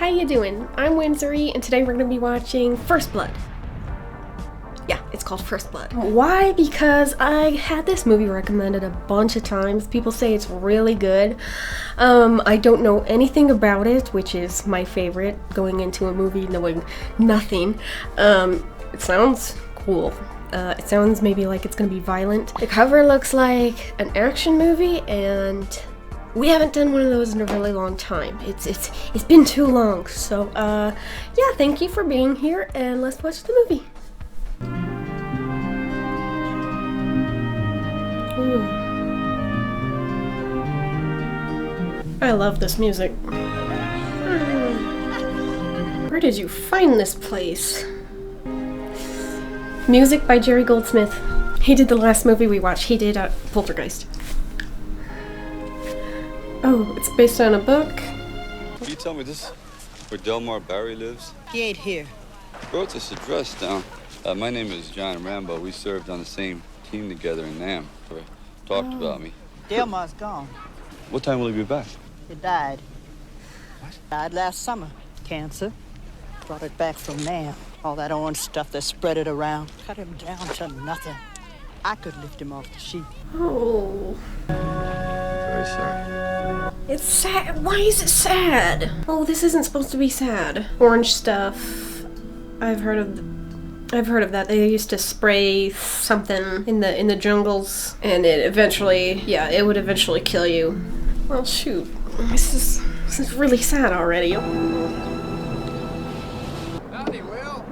how you doing? I'm Winsory, and today we're going to be watching First Blood. Yeah, it's called First Blood. Why? Because I had this movie recommended a bunch of times. People say it's really good. I don't know anything about it, which is my favorite, going into a movie knowing nothing. It sounds cool. It sounds maybe like it's gonna be violent. The cover looks like an action movie, and we haven't done one of those in a really long time. It's been too long. So yeah, thank you for being here, and let's watch the movie. Ooh. I love this music. Where did you find this place? Music by Jerry Goldsmith. He did the last movie we watched. He did Poltergeist. Oh, it's based on a book. Can you tell me this where Delmar Barry lives? He ain't here. Wrote this address down. My name is John Rambo. We served on the same team together in Nam. Talked about me. Delmar's gone. What time will he be back? He died. What? Died last summer. Cancer. Brought it back from Nam. All that orange stuff that spread it around. Cut him down to nothing. I could lift him off the sheet. Oh. Very sorry. It's sad. Why is it sad? Oh, this isn't supposed to be sad. Orange stuff. I've heard of that. They used to spray something in the jungles, and it would eventually kill you. Well, shoot. This is really sad already. Howdy, Will.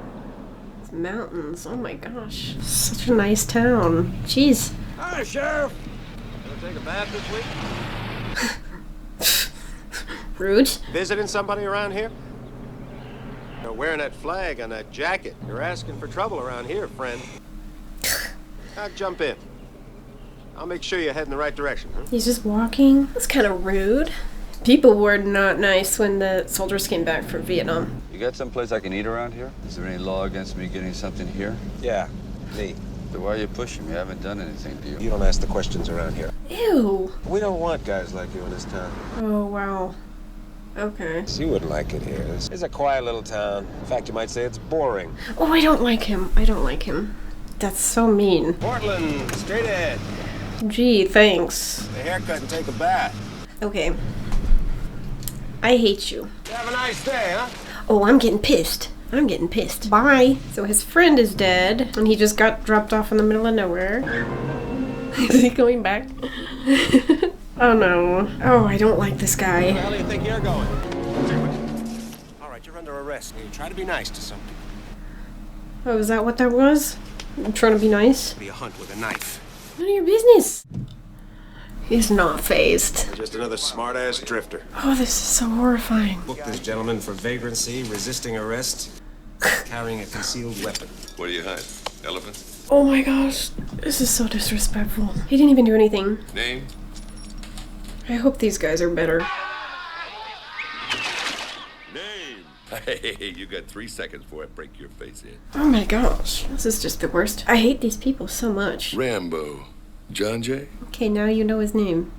It's mountains. Oh my gosh. Such a nice town. Jeez. Hi, Sheriff. Gonna take a bath this week? Rude. Visiting somebody around here? You're wearing that flag on that jacket. You're asking for trouble around here, friend. Now jump in. I'll make sure you head in the right direction. Huh? He's just walking. That's kind of rude. People were not nice when the soldiers came back from Vietnam. You got someplace I can eat around here? Is there any law against me getting something here? Yeah, me. So why are you pushing me? I haven't done anything to you. You don't ask the questions around here. Ew. We don't want guys like you in this town. Oh, wow. Okay. You wouldn't like it here. This is a quiet little town. In fact, you might say it's boring. Oh, I don't like him. I don't like him. That's so mean. Portland, straight ahead. Gee, thanks. The haircut and take a bath. Okay. I hate you. Have a nice day, huh? Oh, I'm getting pissed. I'm getting pissed. Bye. So his friend is dead, and he just got dropped off in the middle of nowhere. Is he going back? Oh no. Oh, I don't like this guy. Where the hell do you think you're going? All right, you're under arrest. You try to be nice to somebody. Oh, is that what that was? I'm trying to be nice? Be a hunt with a knife. None of your business. He's not phased. You're just another smart-ass drifter. Oh, this is so horrifying. Book this gentleman for vagrancy, resisting arrest, carrying a concealed weapon. What do you hide? Elephants? Oh my gosh. This is so disrespectful. He didn't even do anything. Name? I hope these guys are better. Name! Hey, you got 3 seconds before I break your face in. Oh my gosh. This is just the worst. I hate these people so much. Rambo. John Jay? Okay, now you know his name.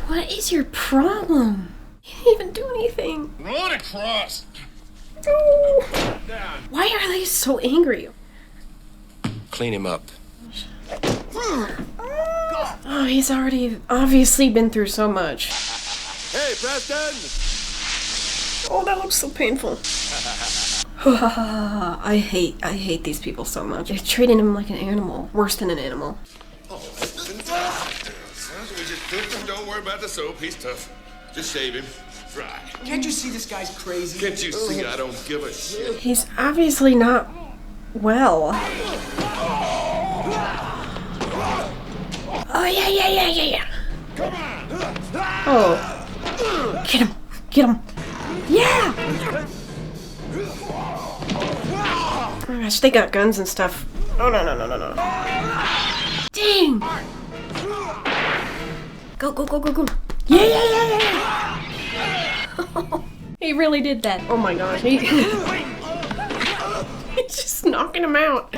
What is your problem? He didn't even do anything. Run across! Oh. Why are they so angry? Clean him up. Oh, he's already obviously been through so much. Hey, Preston! Oh, that looks so painful. I hate these people so much. They're treating him like an animal. Worse than an animal. Don't worry about the soap. He's tough. Just shave him. Dry. Can't you see this guy's crazy? Can't you see I don't give a shit? He's obviously not well. Oh, yeah. Come on! Oh. Get him. Yeah! Oh my gosh, they got guns and stuff. Oh, no. Dang! Go. Yeah. He really did that. Oh my gosh. He's just knocking him out.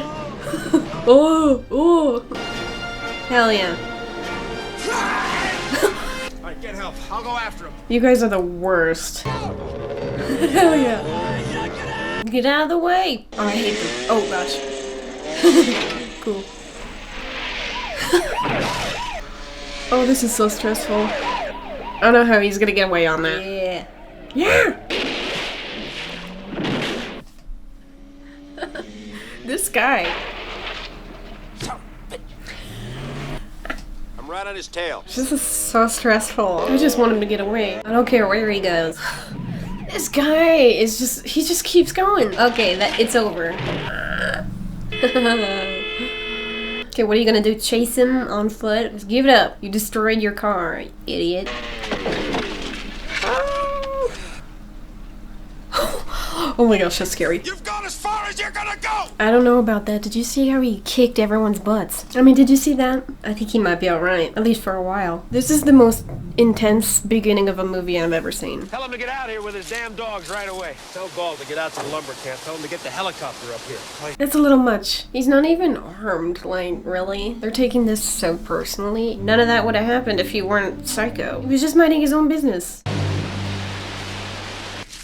Oh. Hell yeah. All right, get help. I'll go after him. You guys are the worst. Hell yeah. Get out of the way. Oh, I hate them. Oh gosh. Cool. Oh, this is so stressful. I don't know how he's gonna get away on that. Yeah. Yeah! This guy. I'm right on his tail. This is so stressful. I just want him to get away. I don't care where he goes. This guy is just, he just keeps going. Okay, it's over. Okay, what are you gonna do? Chase him on foot? Just give it up. You destroyed your car, idiot. Oh my gosh, that's scary. You've gone as far as you're gonna go! I don't know about that. Did you see how he kicked everyone's butts? I mean, did you see that? I think he might be alright, at least for a while. This is the most intense beginning of a movie I've ever seen. Tell him to get out here with his damn dogs right away. Tell Gall to get out to the lumber camp. Tell him to get the helicopter up here. That's a little much. He's not even armed, like, really? They're taking this so personally. None of that would have happened if he weren't psycho. He was just minding his own business.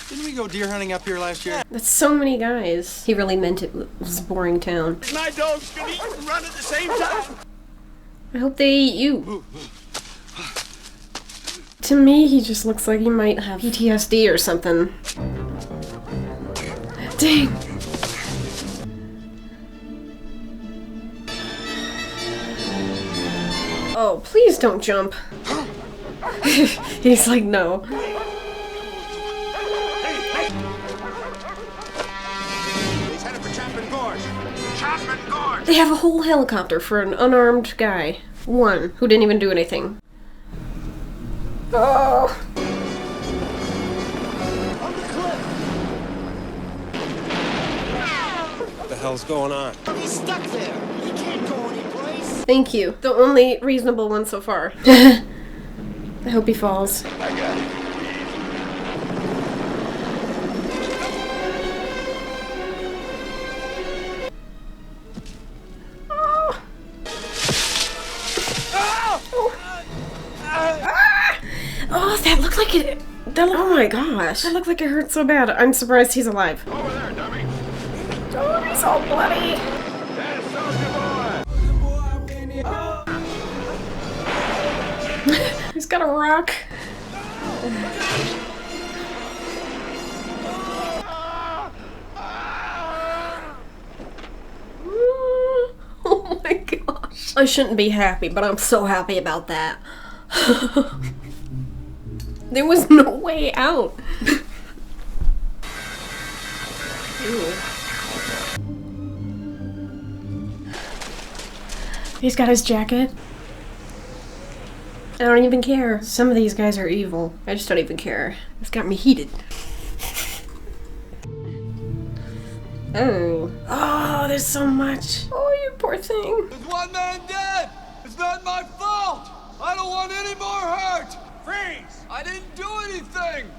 Didn't we go deer hunting up here last year? That's so many guys. He really meant it was a boring town. My dogs can eat and run at the same time. I hope they eat you. To me, he just looks like he might have PTSD or something. Dang. Oh, please don't jump. He's like, no. He's headed for Chapman Gorge. Chapman Gorge! They have a whole helicopter for an unarmed guy. One who didn't even do anything. Oh. What the hell's going on? He's stuck there. He can't go anyplace. Thank you. The only reasonable one so far. I hope he falls. I got it. Oh, that looked like it. Oh my gosh. That looked like it hurt so bad. I'm surprised he's alive. Over there, dummy. Oh, he's all bloody. There's Soldier Boy. He's got a rock. Oh my gosh. I shouldn't be happy, but I'm so happy about that. There was no way out. Ew. He's got his jacket. I don't even care. Some of these guys are evil. I just don't even care. It's got me heated. Oh. Oh, there's so much. Oh, you poor thing. There's one man dead! It's not my fault! I don't want any more hurt! Freeze! I didn't do anything!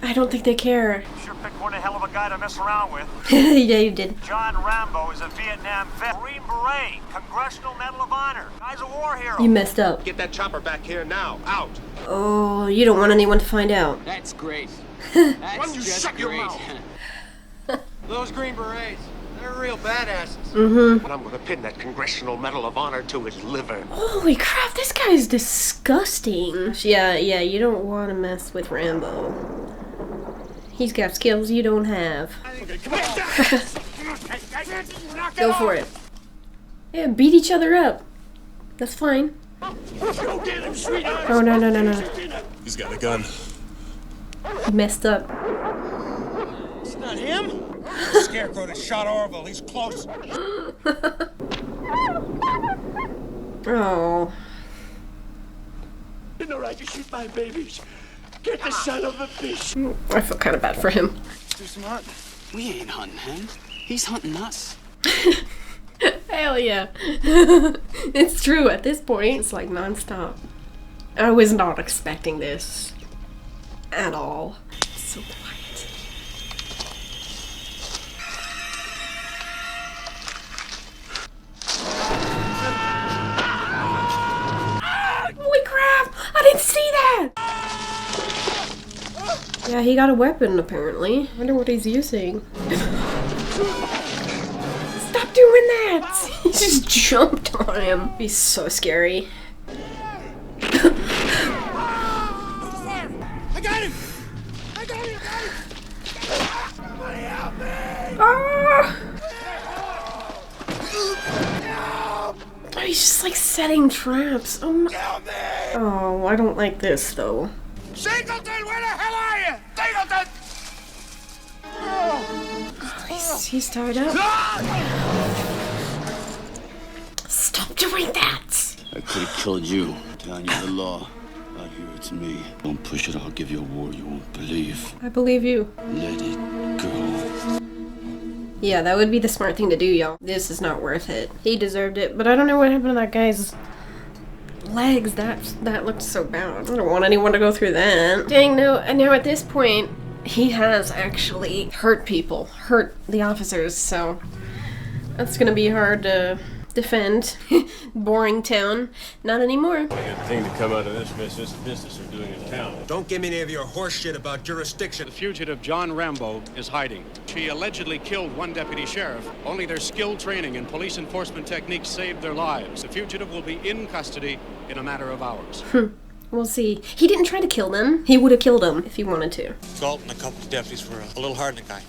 I don't think they care. Sure picked one hell of a guy to mess around with. Yeah, you did. John Rambo is a Vietnam vet. Green Beret, Congressional Medal of Honor. Guy's a war hero. You messed up. Get that chopper back here now. Out. Oh, you don't want anyone to find out. That's great. Why That's don't you just shut your great. mouth? Those Green Berets, they're real badasses. Mm-hmm. And I'm gonna pin that Congressional Medal of Honor to his liver. Holy crap, this guy's disgusting. Yeah, you don't want to mess with Rambo. He's got skills you don't have. Go for it. Yeah, beat each other up. That's fine. Oh, no. He's got a gun. He messed up. It's not him? Scarecrow that shot Orville, he's close. Oh. You're no right to shoot my babies. Get the son of a bitch. I feel kind of bad for him. Do some hunting. We ain't hunting him. He's hunting us. Hell yeah. It's true at this point. It's like non-stop. I was not expecting this at all. It's so quiet. Holy crap! I didn't see that! Yeah, he got a weapon apparently. I wonder what he's using. Stop doing that! He just jumped on him. He's so scary. I got him! I got him! Somebody help me! Ah! Oh, he's just like setting traps. Oh my. Help me! Oh, I don't like this though. Singleton, where the hell are you? Singleton! He's tied up. Stop doing that! I could have killed you. Down you the law. Out here it's me. Don't push it, I'll give you a war you won't believe. I believe you. Let it go. Yeah, that would be the smart thing to do, y'all. This is not worth it. He deserved it, but I don't know what happened to that guy's legs. That looked so bad. I don't want anyone to go through that. Dang, no. And now at this point, he has actually hurt people. Hurt the officers, so that's gonna be hard to defend. Boring town. Not anymore. A good thing to come out of this business they're doing in town. Don't give me any of your horse shit about jurisdiction. The fugitive John Rambo is hiding. She allegedly killed one deputy sheriff. Only their skilled training and police enforcement techniques saved their lives. The fugitive will be in custody in a matter of hours. We'll see. He didn't try to kill them. He would have killed them if he wanted to. Galt and a couple of deputies were a little hard on the guy.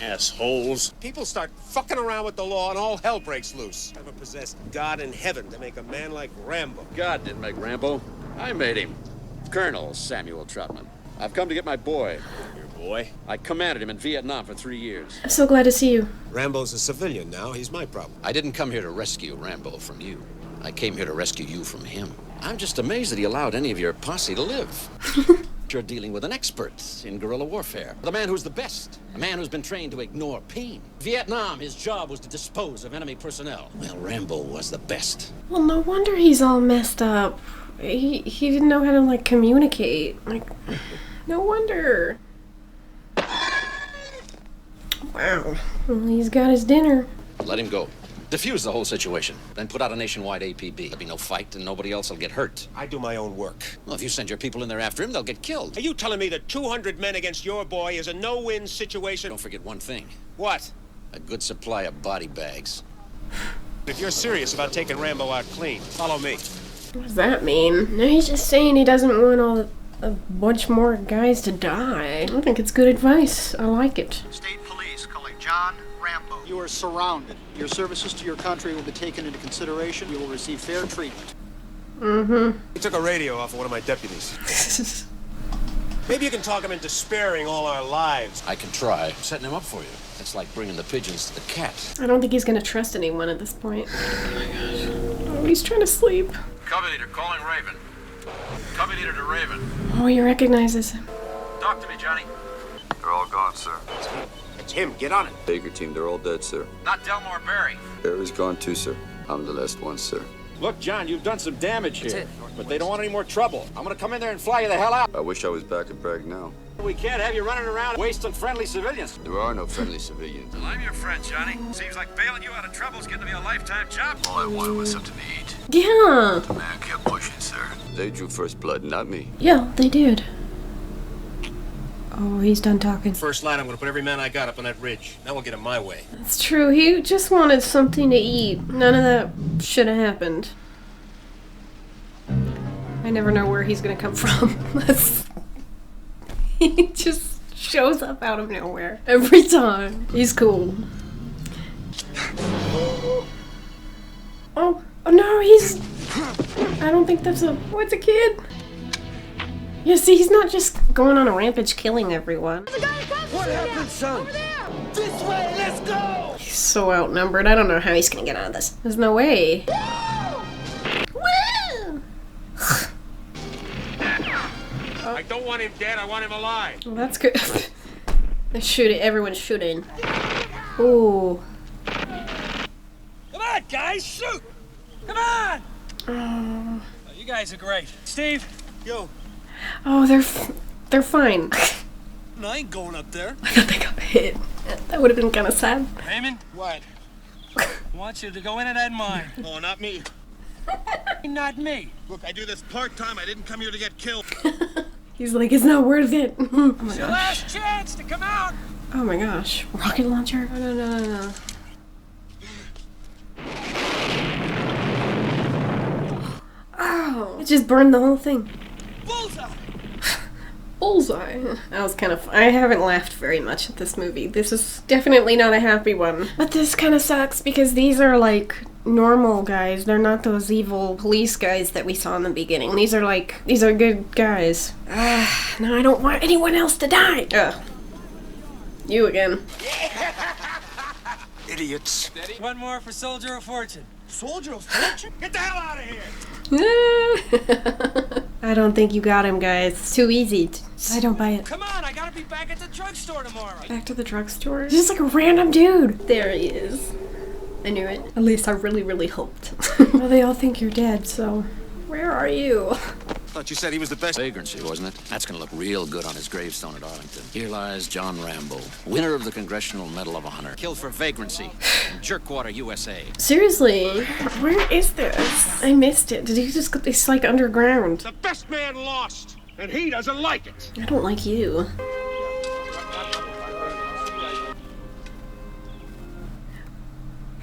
Assholes. People start fucking around with the law and all hell breaks loose. Never possessed God in heaven to make a man like Rambo. God didn't make Rambo. I made him. Colonel Samuel Troutman. I've come to get my boy. Your boy? I commanded him in Vietnam for 3 years. I'm so glad to see you. Rambo's a civilian now. He's my problem. I didn't come here to rescue Rambo from you. I came here to rescue you from him. I'm just amazed that he allowed any of your posse to live. You're dealing with an expert in guerrilla warfare. The man who's the best. A man who's been trained to ignore pain. Vietnam, his job was to dispose of enemy personnel. Well, Rambo was the best. Well, no wonder he's all messed up. He didn't know how to, like, communicate. Like, no wonder. Wow. Well, he's got his dinner. Let him go. Defuse the whole situation. Then put out a nationwide APB. There'll be no fight and nobody else will get hurt. I do my own work. Well, if you send your people in there after him, they'll get killed. Are you telling me that 200 men against your boy is a no-win situation? Don't forget one thing. What? A good supply of body bags. If you're serious about taking Rambo out clean, follow me. What does that mean? No, he's just saying he doesn't want a bunch more guys to die. I think it's good advice. I like it. State police calling John Rambo. You are surrounded. Your services to your country will be taken into consideration. You will receive fair treatment. Mm-hmm. He took a radio off of one of my deputies. Maybe you can talk him into sparing all our lives. I can try. I'm setting him up for you. It's like bringing the pigeons to the cat. I don't think he's gonna trust anyone at this point. Oh my gosh. Oh, he's trying to sleep. Covey leader calling Raven. Covey leader to Raven. Oh, he recognizes him. Talk to me, Johnny. They're all gone, sir. It's him. Get on it. Baker team, they're all dead, sir. Not Delmore Berry. Barry's gone too, sir. I'm the last one, sir. Look, John, you've done some damage here, but they don't want any more trouble. I'm gonna come in there and fly you the hell out. I wish I was back at Bragg now. We can't have you running around wasting friendly civilians. There are no friendly civilians. Well, I'm your friend, Johnny. Seems like bailing you out of trouble is getting to be a lifetime job. All I wanted was something to eat. Yeah. The man kept pushing, sir. They drew first blood, not me. Yeah, they did. Oh, he's done talking. First line, I'm gonna put every man I got up on that ridge. Now we'll get him my way. That's true. He just wanted something to eat. None of that should have happened. I never know where he's gonna come from. He just shows up out of nowhere every time. He's cool. Oh no, he's... I don't think that's a... What's a kid? Yeah, see, he's not just going on a rampage killing everyone. What happened, son? This way, let's go! He's so outnumbered. I don't know how he's gonna get out of this. There's no way. Woo! I don't want him dead. I want him alive. Well, that's good. They're shooting. Everyone's shooting. Ooh. Come on, guys, shoot! Come on! Oh, You guys are great. Steve, yo. oh, they're fine. No, I ain't going up there. I thought they got hit. That would have been kind of sad. Raymond? What? I want you to go in and add mine. Oh, not me. Not me. Look, I do this part-time. I didn't come here to get killed. He's like, it's not worth it. Oh my It's your gosh. last chance to come out. Oh my gosh. Rocket launcher? Oh, no. Oh, it just burned the whole thing. Bullseye. Bullseye. That was kind of... I haven't laughed very much at this movie. This is definitely not a happy one. But this kind of sucks because these are like normal guys. They're not those evil police guys that we saw in the beginning. These are good guys. No, I don't want anyone else to die. Ugh. You again. Idiots. One more for Soldier of Fortune. Soldier of Fortune? Get the hell out of here! I don't think you got him, guys. It's too easy. I don't buy it. Come on, I gotta be back at the drugstore tomorrow. Back to the drugstore? Just like a random dude. There he is. I knew it. At least I really hoped. Well, they all think you're dead, so... Where are you? Thought you said he was the best. Vagrancy, wasn't it? That's gonna look real good on his gravestone at Arlington. Here lies John Rambo, winner of the Congressional Medal of Honor, killed for vagrancy in Jerkwater, USA. Seriously? Where is this? I missed it. Did he just go... It's like underground. The best man lost, and he doesn't like it. I don't like you.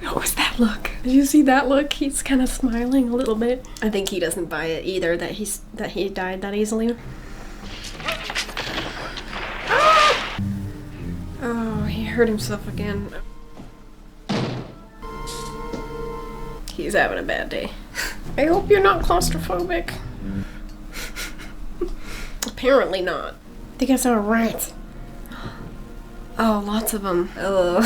What was that look? Did you see that look? He's kind of smiling a little bit. I think he doesn't buy it either that he died that easily. Ah! Oh, he hurt himself again. He's having a bad day. I hope you're not claustrophobic. Apparently not. I think I saw a rat. Oh, lots of them. Oh.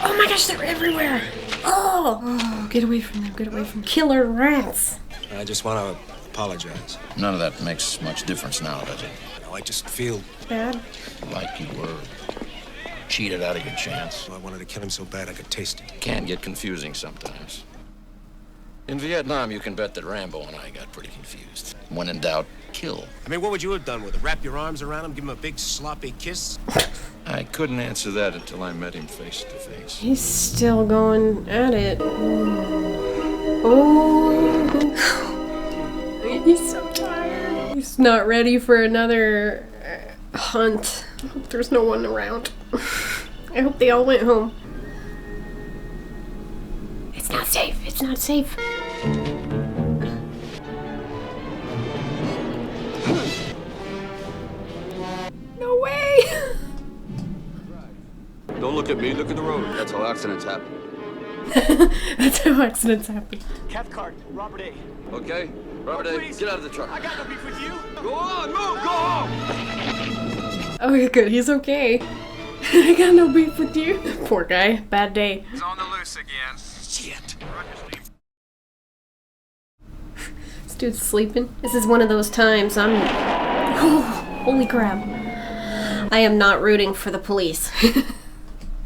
Oh my gosh, they're everywhere! Oh, get away from them, get away from them. Killer rats! I just want to apologize. None of that makes much difference now, does it? No, I just feel Bad? Like you were cheated out of your chance. I wanted to kill him so bad I could taste it. Can get confusing sometimes. In Vietnam, you can bet that Rambo and I got pretty confused. When in doubt, kill. I mean, what would you have done with it? Wrap your arms around him, give him a big sloppy kiss? I couldn't answer that until I met him face to face. He's still going at it. Oh. He's so tired. He's not ready for another hunt. I hope there's no one around. I hope they all went home. It's not safe. It's not safe. No way! Don't look at me, look at the road. That's how accidents happen. That's how accidents happen. Cathcart, Robert A. Okay? Robert A., get out of the truck. I got no beef with you. Go on, move, go home! Oh, good. He's okay. I got no beef with you. Poor guy. Bad day. He's on the loose again. Shit. This dude's sleeping. This is one of those times oh, holy crap. I am not rooting for the police.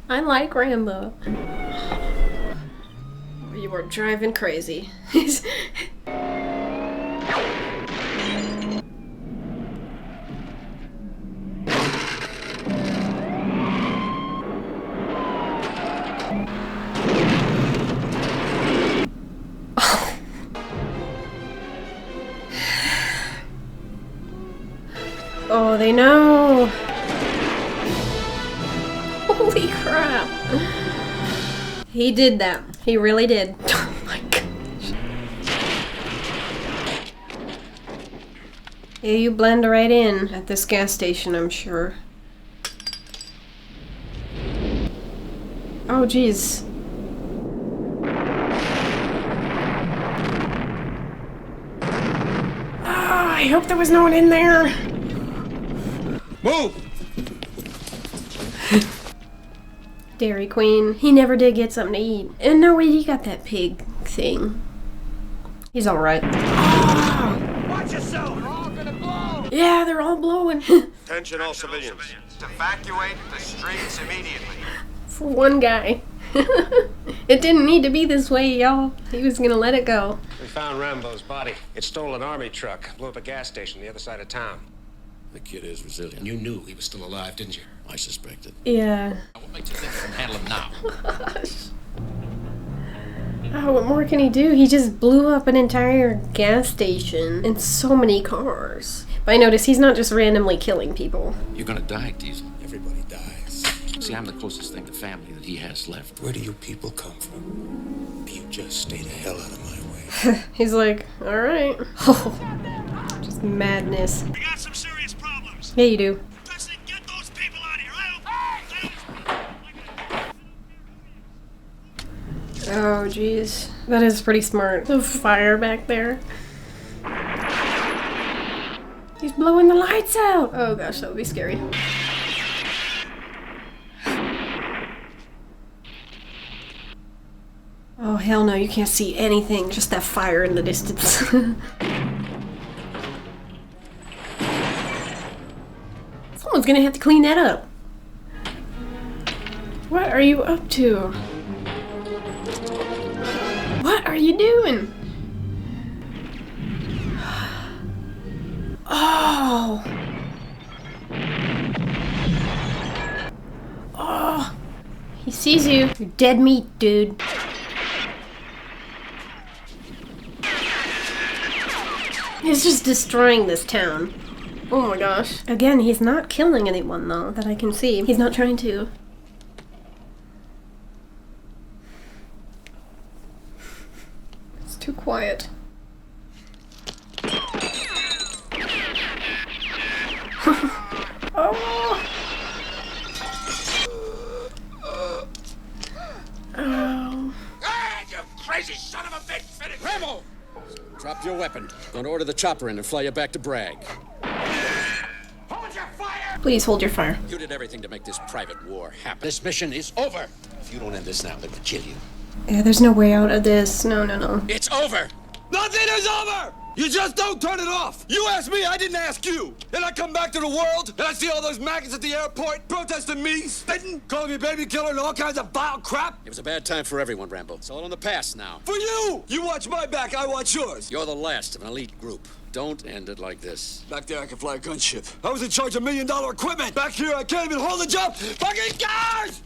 I like Rambo. You were driving crazy. Oh, they know. Holy crap. He did that. He really did. Oh my gosh. Yeah, you blend right in at this gas station, I'm sure. Oh, geez. Ah, I hope there was no one in there. Move! Dairy Queen. He never did get something to eat. And no way he got that pig thing. He's alright. Watch yourself! They're all gonna blow! Yeah, they're all blowing. Attention all civilians. Evacuate the streets immediately. For one guy. It didn't need to be this way, y'all. He was gonna let it go. We found Rambo's body. It stole an army truck, blew up a gas station the other side of town. The kid is resilient. You knew he was still alive, didn't you? I suspected. Yeah. What makes you think I can handle him now? Gosh. Oh, what more can he do? He just blew up an entire gas station and so many cars. But I notice he's not just randomly killing people. You're gonna die, Diesel. Everybody dies. See, I'm the closest thing to family that he has left. Where do you people come from? You just stay the hell out of my way. He's like, alright. Oh, just madness. We got some serious problems. Yeah, you do. President, get those people out of here. Oh, jeez. That is pretty smart. The fire back there. He's blowing the lights out! Oh gosh, that would be scary. Oh hell no, you can't see anything. Just that fire in the distance. Someone's gonna have to clean that up. What are you up to? What are you doing? Oh! Oh! He sees you. You're dead meat, dude. He's just destroying this town. Oh my gosh. Again, he's not killing anyone though, that I can see. He's not trying to. It's too quiet. Oh! Oh. You crazy son of a bitch! Finish! Rambo! Drop your weapon. Gonna order the chopper in and fly you back to Bragg. Hold your fire! Please hold your fire. You did everything to make this private war happen. This mission is over. If you don't end this now, they're gonna kill you. Yeah, there's no way out of this. No, no, no. It's over! Nothing is over! You just don't turn it off! You asked me, I didn't ask you! And I come back to the world, and I see all those maggots at the airport protesting me, spitting, calling me baby killer and all kinds of vile crap! It was a bad time for everyone, Rambo. It's all in the past now. For you! You watch my back, I watch yours! You're the last of an elite group. Don't end it like this. Back there, I can fly a gunship. I was in charge of $1 million equipment! Back here, I can't even hold a job! Fucking cars!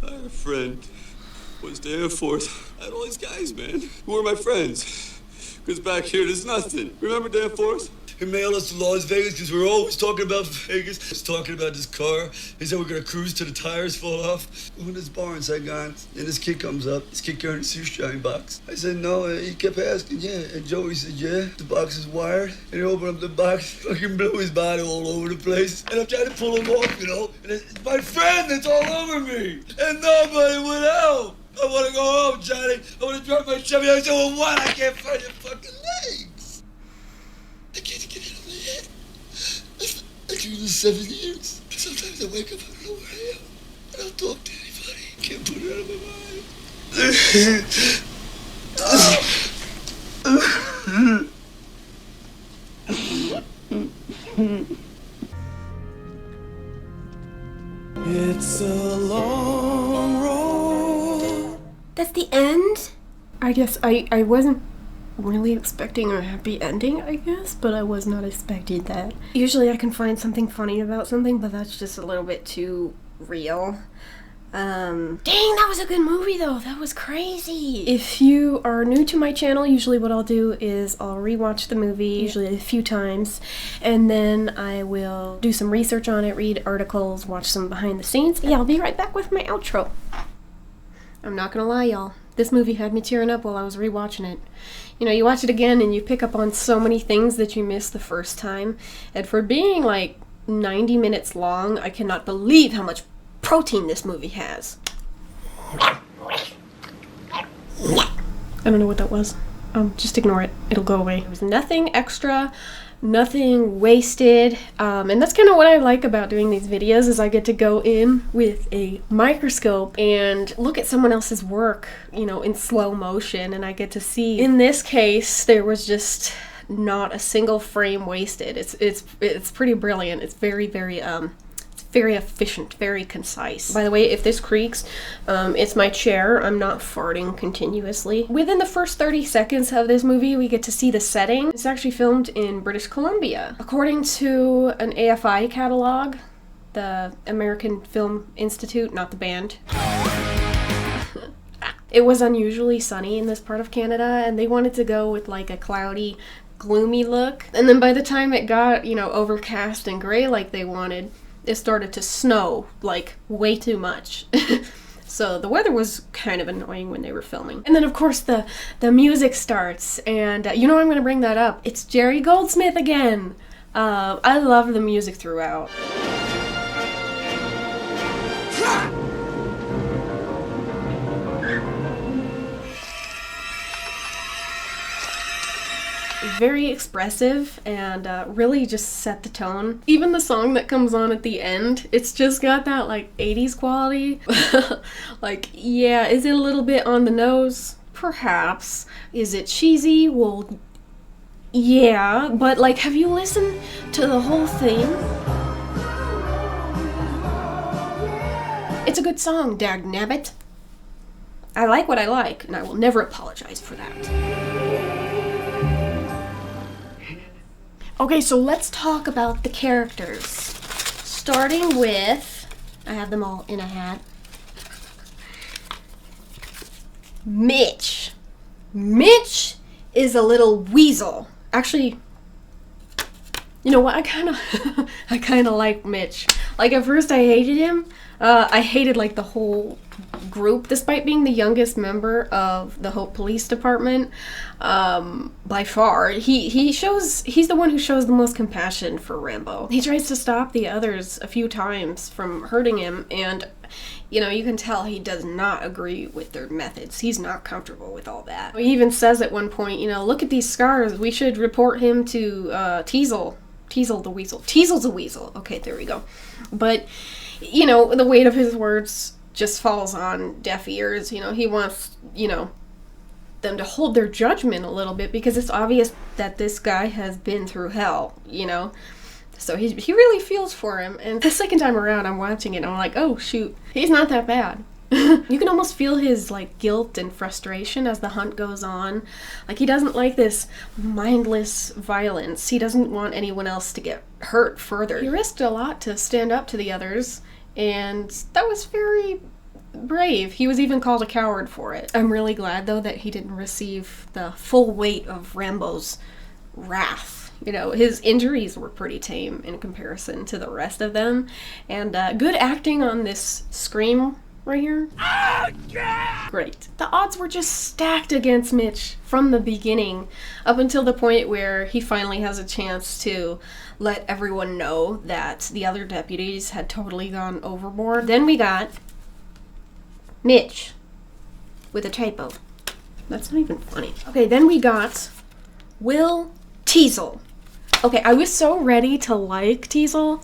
I had a friend. Was the Air Force. I had all these guys, man, who were my friends. Because back here, there's nothing. Remember the Air Force? He mailed us to Las Vegas because we were always talking about Vegas. He was talking about this car. He said we're going to cruise till the tires fall off. When this bar inside gone, and this kid comes up. This kid carrying a shoeshine box. I said no, and he kept asking, yeah. And Joey said, yeah, the box is wired. And he opened up the box, fucking blew his body all over the place. And I'm trying to pull him off, you know. And it's my friend that's all over me. And nobody would help. I want to go home, Johnny. I want to drive my Chevy. I said, well, what? I can't find your fucking legs. I can't get it out of my head. I've been doing this 7 years. Sometimes I wake up, I don't know where I am. I don't talk to anybody. Can't put it out of my mind. It's a long road. That's the end? I guess I wasn't really expecting a happy ending, I guess, but I was not expecting that. Usually I can find something funny about something, but that's just a little bit too real. Dang, that was a good movie though. That was crazy. If you are new to my channel, usually what I'll do is I'll rewatch the movie, usually a few times, and then I will do some research on it, read articles, watch some behind the scenes. Yeah, I'll be right back with my outro. I'm not gonna lie, y'all. This movie had me tearing up while I was rewatching it. You know, you watch it again and you pick up on so many things that you missed the first time. And for being like 90 minutes long, I cannot believe how much protein this movie has. I don't know what that was. Just ignore it. It'll go away. There was nothing extra, nothing wasted, and that's kind of what I like about doing these videos is I get to go in with a microscope and look at someone else's work, you know, in slow motion, and I get to see. In this case, there was just not a single frame wasted. It's pretty brilliant. It's very very efficient, very concise. By the way, if this creaks, it's my chair. I'm not farting continuously. Within the first 30 seconds of this movie, we get to see the setting. It's actually filmed in British Columbia. According to an AFI catalog, the American Film Institute, not the band. It was unusually sunny in this part of Canada, and they wanted to go with like a cloudy, gloomy look. And then by the time it got, you know, overcast and gray like they wanted, it started to snow, like, way too much. So the weather was kind of annoying when they were filming. And then, of course, the music starts, and you know I'm going to bring that up. It's Jerry Goldsmith again. I love the music throughout. Very expressive and really just set the tone. Even the song that comes on at the end, it's just got that like 80s quality. Like, yeah, is it a little bit on the nose? Perhaps. Is it cheesy? Well, yeah, but like, have you listened to the whole thing? It's a good song, dagnabbit. I like what I like, and I will never apologize for that. Okay, so let's talk about the characters. Starting with, I have them all in a hat. Mitch. Mitch is a little weasel. Actually, you know what? I kind of like Mitch. Like, at first I hated him. I hated like the whole group, despite being the youngest member of the Hope Police Department. By far, he's the one who shows the most compassion for Rambo. He tries to stop the others a few times from hurting him, and you know, you can tell he does not agree with their methods. He's not comfortable with all that. He even says at one point, you know, look at these scars. We should report him to Teasel. Teasel the Weasel. Teasel's the Weasel. Okay, there we go. But, you know, the weight of his words just falls on deaf ears. You know, he wants, you know, them to hold their judgment a little bit because it's obvious that this guy has been through hell, you know. So he really feels for him. And the second time around, I'm watching it and I'm like, oh, shoot, he's not that bad. You can almost feel his like guilt and frustration as the hunt goes on. Like, he doesn't like this mindless violence. He doesn't want anyone else to get hurt further. He risked a lot to stand up to the others, and that was very brave. He was even called a coward for it. I'm really glad though that he didn't receive the full weight of Rambo's wrath. You know, his injuries were pretty tame in comparison to the rest of them, and good acting on this scream right here. Oh, yeah! Great. The odds were just stacked against Mitch from the beginning, up until the point where he finally has a chance to let everyone know that the other deputies had totally gone overboard. Then we got Mitch with a typo. That's not even funny. Okay, then we got Will Teasel. Okay, I was so ready to like Teasel.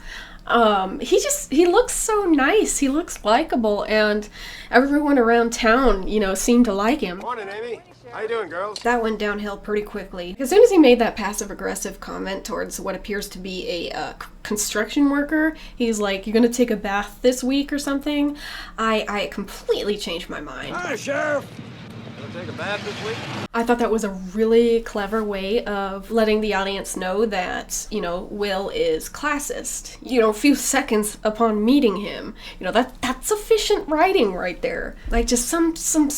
He looks so nice. He looks likable, and everyone around town, you know, seemed to like him. Morning, Amy. How you doing, girls? That went downhill pretty quickly. As soon as he made that passive-aggressive comment towards what appears to be a construction worker, he's like, "You're gonna take a bath this week or something?" I completely changed my mind. Hi, Sheriff. Gonna take a bath this week? I thought that was a really clever way of letting the audience know that, you know, Will is classist. You know, a few seconds upon meeting him, you know, that's efficient writing right there. Like, just some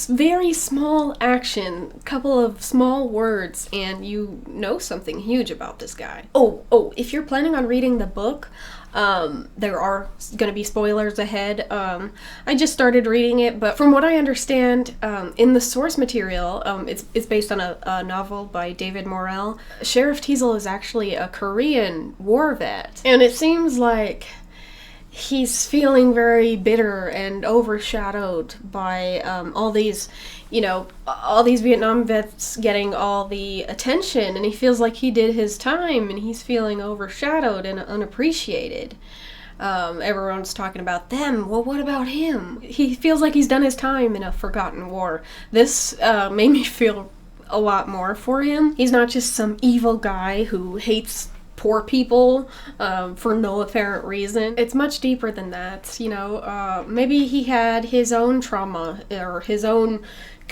very small action, couple of small words, and you know something huge about this guy. Oh, if you're planning on reading the book, there are going to be spoilers ahead. I just started reading it, but from what I understand, in the source material, it's based on a novel by David Morrell. Sheriff Teasel is actually a Korean war vet, and it seems like he's feeling very bitter and overshadowed by all these, you know, all these Vietnam vets getting all the attention, and he feels like he did his time, and he's feeling overshadowed and unappreciated. Everyone's talking about them. Well, what about him? He feels like he's done his time in a forgotten war. This made me feel a lot more for him. He's not just some evil guy who hates poor people for no apparent reason. It's much deeper than that, you know. Maybe he had his own trauma or his own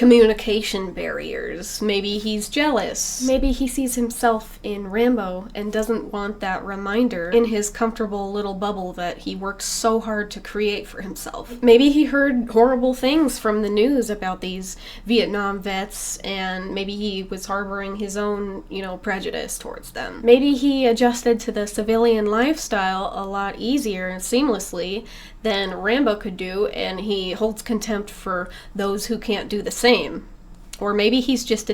communication barriers. Maybe he's jealous. Maybe he sees himself in Rambo and doesn't want that reminder in his comfortable little bubble that he worked so hard to create for himself. Maybe he heard horrible things from the news about these Vietnam vets, and maybe he was harboring his own, prejudice towards them. Maybe he adjusted to the civilian lifestyle a lot easier and seamlessly than Rambo could do, and he holds contempt for those who can't do the same. Or maybe he's just a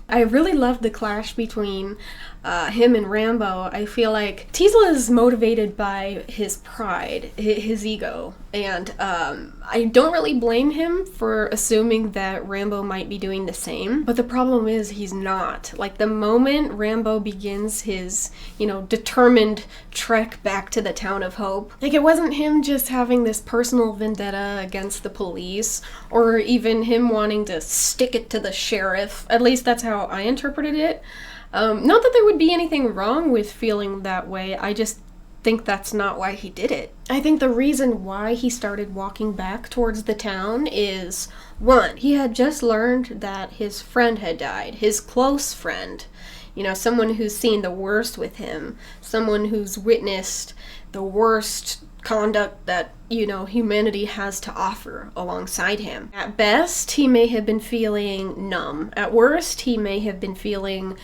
I really love the clash between him and Rambo. I feel like Teasle is motivated by his pride, his ego, and I don't really blame him for assuming that Rambo might be doing the same, but the problem is he's not. Like, the moment Rambo begins his, determined trek back to the town of Hope, like, it wasn't him just having this personal vendetta against the police, or even him wanting to stick it to the sheriff. At least that's how I interpreted it. Not that there would be anything wrong with feeling that way, I just think that's not why he did it. I think the reason why he started walking back towards the town is, one, he had just learned that his friend had died, his close friend, someone who's seen the worst with him, someone who's witnessed the worst conduct that, humanity has to offer alongside him. At best, he may have been feeling numb. At worst, he may have been feeling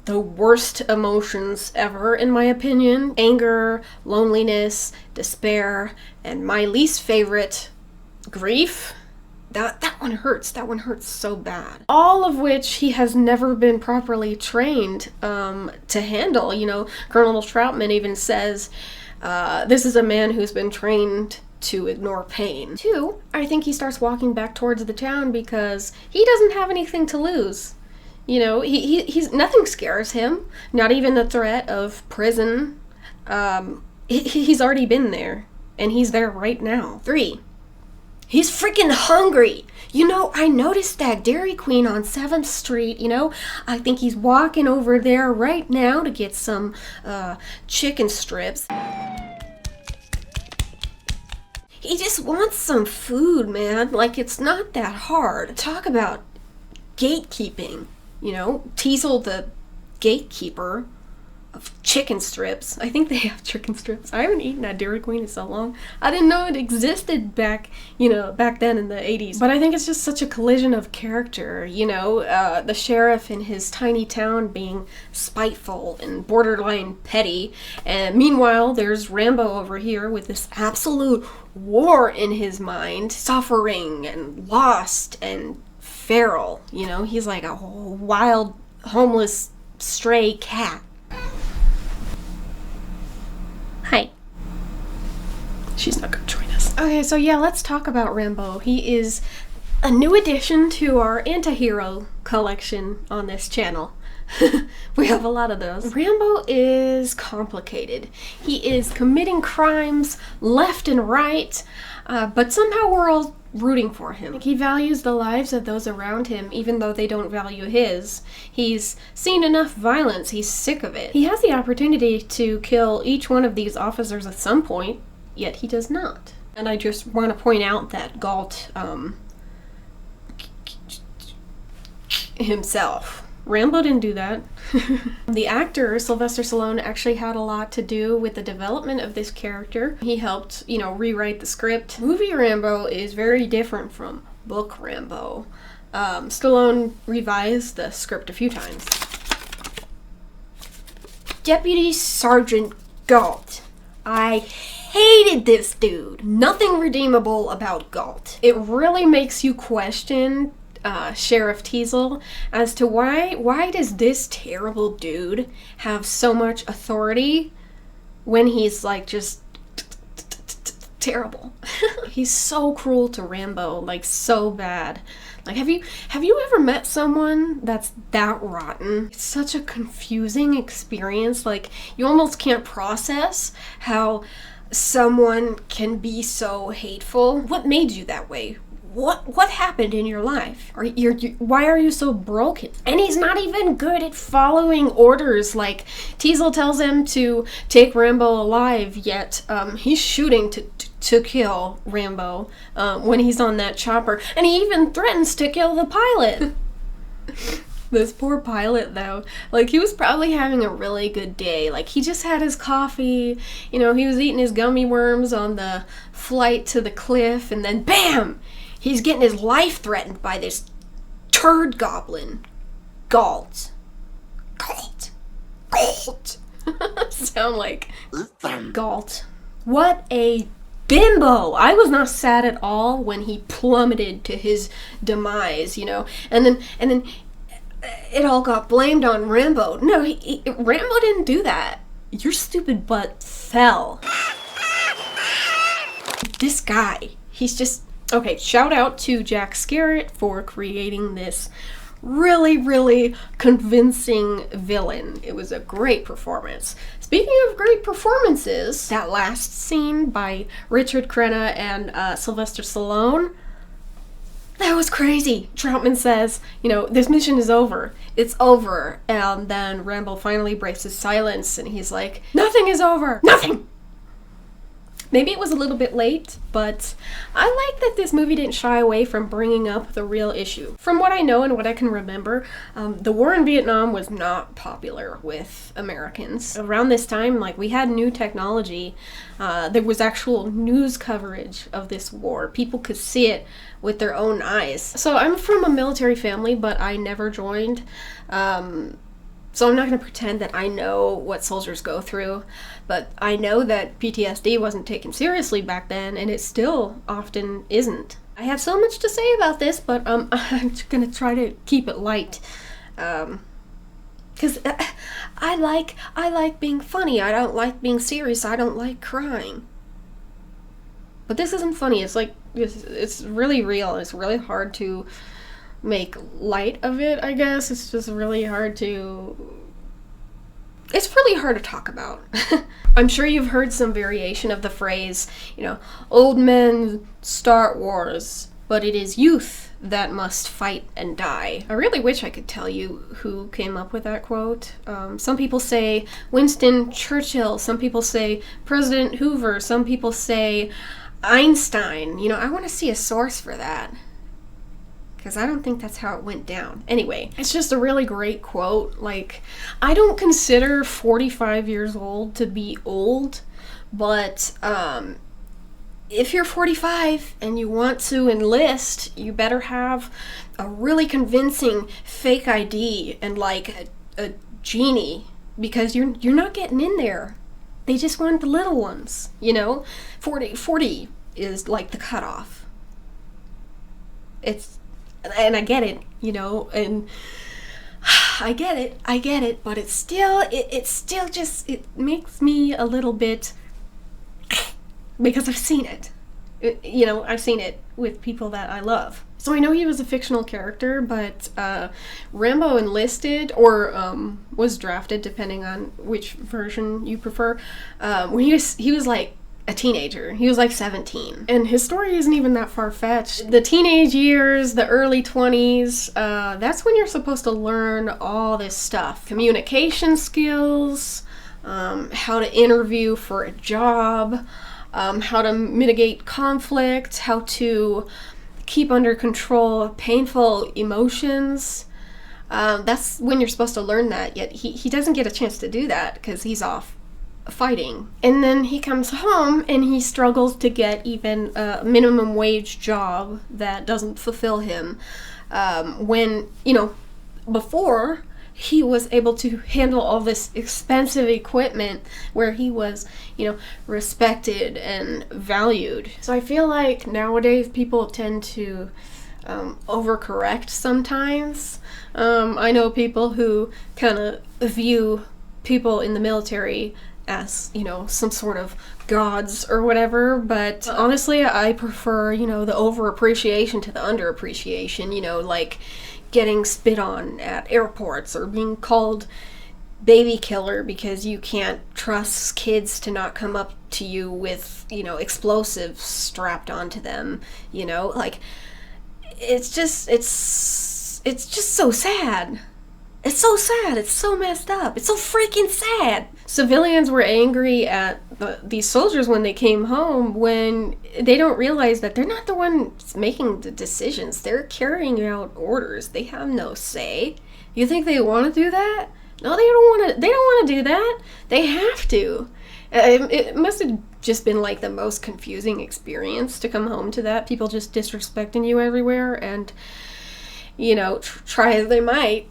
the worst emotions ever, in my opinion. Anger, loneliness, despair, and my least favorite, grief. That one hurts. That one hurts so bad. All of which he has never been properly trained to handle. Colonel Troutman even says, this is a man who's been trained to ignore pain. Two, I think he starts walking back towards the town because he doesn't have anything to lose. He's nothing scares him, not even the threat of prison. He's already been there, and he's there right now. Three, he's freaking hungry. I noticed that Dairy Queen on 7th Street, I think he's walking over there right now to get some chicken strips. He just wants some food, man. Like, it's not that hard. Talk about gatekeeping. Teasle, the gatekeeper of chicken strips. I think they have chicken strips. I haven't eaten at Dairy Queen in so long. I didn't know it existed back then in the 80s. But I think it's just such a collision of character, the sheriff in his tiny town being spiteful and borderline petty. And meanwhile, there's Rambo over here with this absolute war in his mind, suffering and lost and feral. He's like a wild, homeless, stray cat. Hi. She's not gonna join us. Okay, so yeah, let's talk about Rambo. He is a new addition to our anti-hero collection on this channel. We have a lot of those. Rambo is complicated. He is committing crimes left and right, but somehow we're all rooting for him. He values the lives of those around him, even though they don't value his. He's seen enough violence, he's sick of it. He has the opportunity to kill each one of these officers at some point, yet he does not. And I just want to point out that Galt, himself. Rambo didn't do that. The actor, Sylvester Stallone, actually had a lot to do with the development of this character. He helped, rewrite the script. Movie Rambo is very different from book Rambo. Stallone revised the script a few times. Deputy Sergeant Galt. I hated this dude. Nothing redeemable about Galt. It really makes you question Sheriff Teasle as to why does this terrible dude have so much authority when he's like just terrible. He's so cruel to Rambo, like so bad. Like, have you ever met someone that's that rotten? It's such a confusing experience. Like, you almost can't process how someone can be so hateful. What made you that way? What happened in your life? Why are you so broken? And he's not even good at following orders. Like, Teasle tells him to take Rambo alive, yet he's shooting to to kill Rambo when he's on that chopper, and he even threatens to kill the pilot. This poor pilot, though, like, he was probably having a really good day. Like, he just had his coffee, you know, he was eating his gummy worms on the flight to the cliff, and then BAM! He's getting his life threatened by this turd goblin. Galt. Sound like Galt. What a bimbo! I was not sad at all when he plummeted to his demise, you know, and then it all got blamed on Rambo. No, Rambo didn't do that. Your stupid butt fell. This guy, he's just... Okay, shout out to Jack Scarrett for creating this really, really convincing villain. It was a great performance. Speaking of great performances, that last scene by Richard Crenna and Sylvester Stallone, that was crazy. Troutman says, you know, this mission is over. It's over. And then Rambo finally breaks his silence and he's like, nothing is over. Nothing! Maybe it was a little bit late, but I like that this movie didn't shy away from bringing up the real issue. From what I know and what I can remember, the war in Vietnam was not popular with Americans. Around this time, like, we had new technology. There was actual news coverage of this war. People could see it with their own eyes. So I'm from a military family, but I never joined. So I'm not going to pretend that I know what soldiers go through, but I know that PTSD wasn't taken seriously back then, and it still often isn't. I have so much to say about this, but I'm just going to try to keep it light. Because I like being funny. I don't like being serious. I don't like crying. But this isn't funny. It's like, it's really real. It's really hard to make light of it, I guess. It's just really hard to... It's really hard to talk about. I'm sure you've heard some variation of the phrase, you know, old men start wars, but it is youth that must fight and die. I really wish I could tell you who came up with that quote. Some people say Winston Churchill, some people say President Hoover, some people say Einstein. You know, I want to see a source for that, because I don't think that's how it went down. Anyway, it's just a really great quote. Like, I don't consider 45 years old to be old, but if you're 45 and you want to enlist, you better have a really convincing fake ID and like a genie, because you're not getting in there. They just want the little ones, you know? 40 is like the cutoff. And I get it, you know, and I get it, but it's still just, it makes me a little bit, because I've seen it. You know, I've seen it with people that I love. So I know he was a fictional character, but Rambo enlisted, or was drafted, depending on which version you prefer, when he was like a teenager. He was like 17. And his story isn't even that far-fetched. The teenage years, the early 20s, that's when you're supposed to learn all this stuff. Communication skills, how to interview for a job, how to mitigate conflict, how to keep under control painful emotions. That's when you're supposed to learn that, yet he doesn't get a chance to do that because he's off fighting. And then he comes home and he struggles to get even a minimum wage job that doesn't fulfill him, when, you know, before he was able to handle all this expensive equipment where he was, you know, respected and valued. So I feel like nowadays people tend to overcorrect sometimes. I know people who kind of view people in the military as, you know, some sort of gods or whatever, but honestly I prefer, you know, the over-appreciation to the under-appreciation, you know, like getting spit on at airports or being called baby killer because you can't trust kids to not come up to you with, you know, explosives strapped onto them, you know, like, it's just so sad. It's so sad. It's so messed up. It's so freaking sad. Civilians were angry at these soldiers when they came home, when they don't realize that they're not the ones making the decisions. They're carrying out orders. They have no say. You think they want to do that? No, they don't want to. They don't want to do that. They have to. It must have just been like the most confusing experience to come home to that. People just disrespecting you everywhere, and you know, try as they might,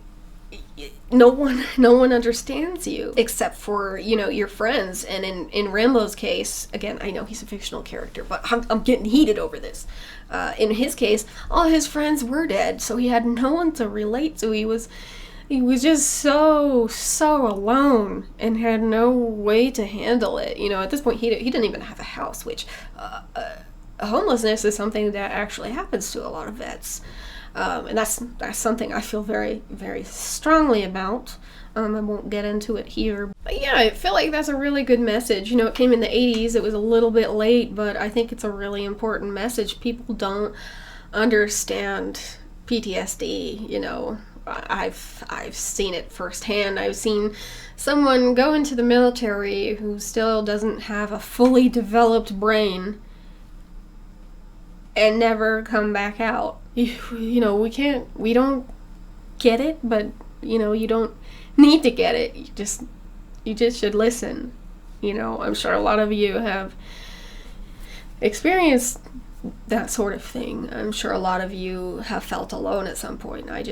no one understands you except for, you know, your friends. And in Rambo's case, again, I know he's a fictional character, but I'm getting heated over this. In his case, all his friends were dead, so he had no one to relate to. He was just so alone and had no way to handle it. You know, at this point, he didn't even have a house, which homelessness is something that actually happens to a lot of vets. And that's something I feel very, very strongly about. I won't get into it here. But yeah, I feel like that's a really good message. You know, it came in the 80s. It was a little bit late, but I think it's a really important message. People don't understand PTSD, you know. I've seen it firsthand. I've seen someone go into the military who still doesn't have a fully developed brain and never come back out. You know, we don't get it, but you know, you don't need to get it. You just should listen. You know, I'm sure a lot of you have experienced that sort of thing. I'm sure a lot of you have felt alone at some point. I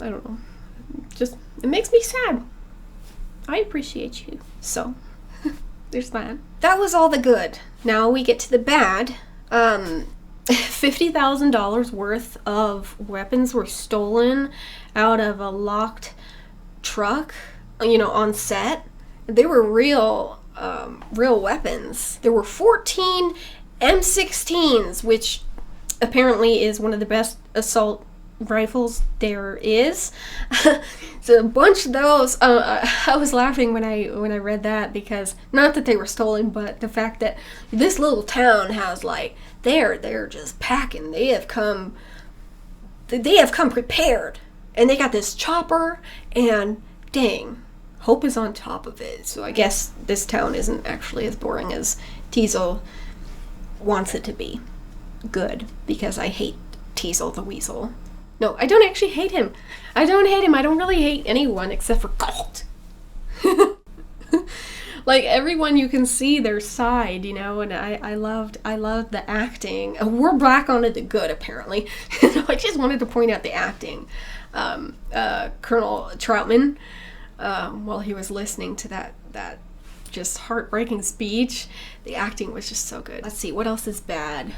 don't know. It makes me sad. I appreciate you. So, there's that. That was all the good. Now we get to the bad. $50,000 worth of weapons were stolen out of a locked truck, you know, on set. They were real weapons. There were 14 M16s, which apparently is one of the best assault rifles there is. So a bunch of those. I was laughing when I read that, because not that they were stolen, but the fact that this little town has, like, they're just packing. They have come prepared, and they got this chopper, and dang, Hope is on top of it. So I guess this town isn't actually as boring as Teasel wants it to be. Good, because I hate Teasel the Weasel. No, I don't actually hate him. I don't hate him. I don't really hate anyone except for Colt. Like, everyone, you can see their side, you know, and I loved the acting. We're back onto the good, apparently. I just wanted to point out the acting. Colonel Troutman, while he was listening to that just heartbreaking speech, the acting was just so good. Let's see, what else is bad?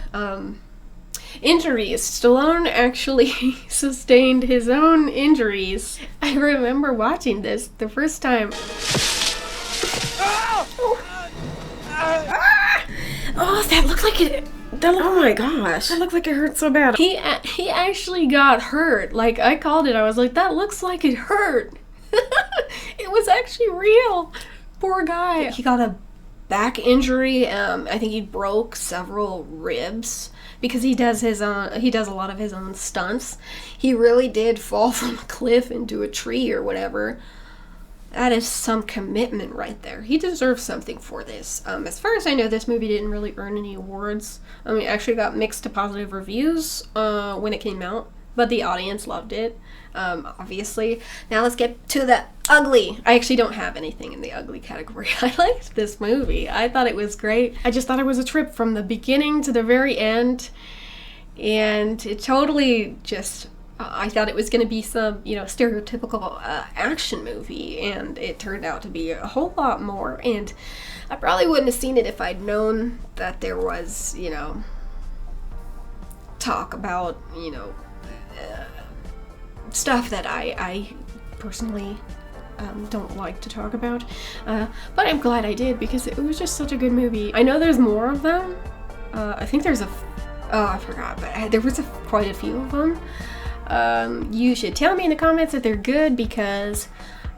Injuries. Stallone actually sustained his own injuries. I remember watching this the first time. Oh, that looked like it. Oh my gosh. That looked like it hurt so bad. He actually got hurt. Like, I called it. I was like, that looks like it hurt. It was actually real. Poor guy. He got a back injury. I think he broke several ribs because he does a lot of his own stunts. He really did fall from a cliff into a tree or whatever. That is some commitment right there. He deserves something for this. As far as I know, this movie didn't really earn any awards. I mean, it actually got mixed to positive reviews when it came out, but the audience loved it, obviously. Now let's get to the ugly. I actually don't have anything in the ugly category. I liked this movie. I thought it was great. I just thought it was a trip from the beginning to the very end, and it totally just... I thought it was going to be some, you know, stereotypical action movie, and it turned out to be a whole lot more, and I probably wouldn't have seen it if I'd known that there was, you know, talk about, you know, stuff that I personally don't like to talk about, but I'm glad I did, because it was just such a good movie. I know there's more of them. I think there's I forgot, but there was quite a few of them. You should tell me in the comments that they're good, because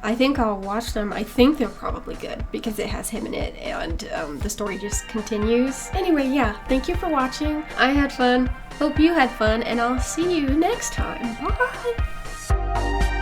I think I'll watch them. I think they're probably good because it has him in it, and the story just continues. Anyway, yeah, thank you for watching. I had fun. Hope you had fun, and I'll see you next time. Bye!